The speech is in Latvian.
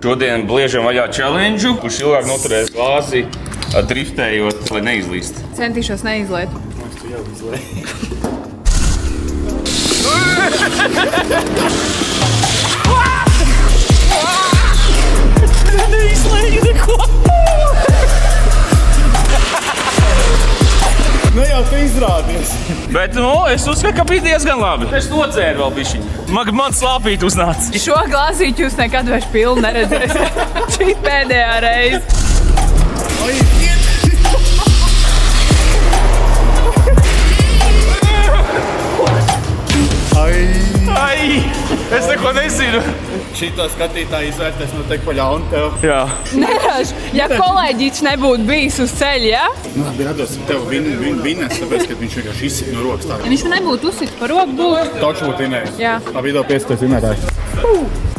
Šodien bliežam vaļā challenge, kurš ilgāk noturēs glāzi driftējot, lai neizlīst. Centīšos neizliet. Tu jau izlēji. Neizlēju neko. Nu jau tu izrādies. Bet, es uzskatu, ka bija diezgan labi. Es nocēru vēl bišķiņu. Man slāpīt uznāca. Šo glāzīti jūs nekad vairs pilnu neredzēsiet. Šī pēdējā reize. Ai, es neko nezinu. Šito skatītāji izvērtēs noteikti pa ļaunu tev. Jā. Neraž, ja kolēģis nebūtu bijis uz ceļa, ja? Nu, labi, rados tev vinnēs, tāpēc, ka viņš vienkārši izsit no rokas tā. Ja viņš nebūtu uzsits par roku, būtu. Taču būtu vinnējis. Jā. Tā video 5. vinnētājs.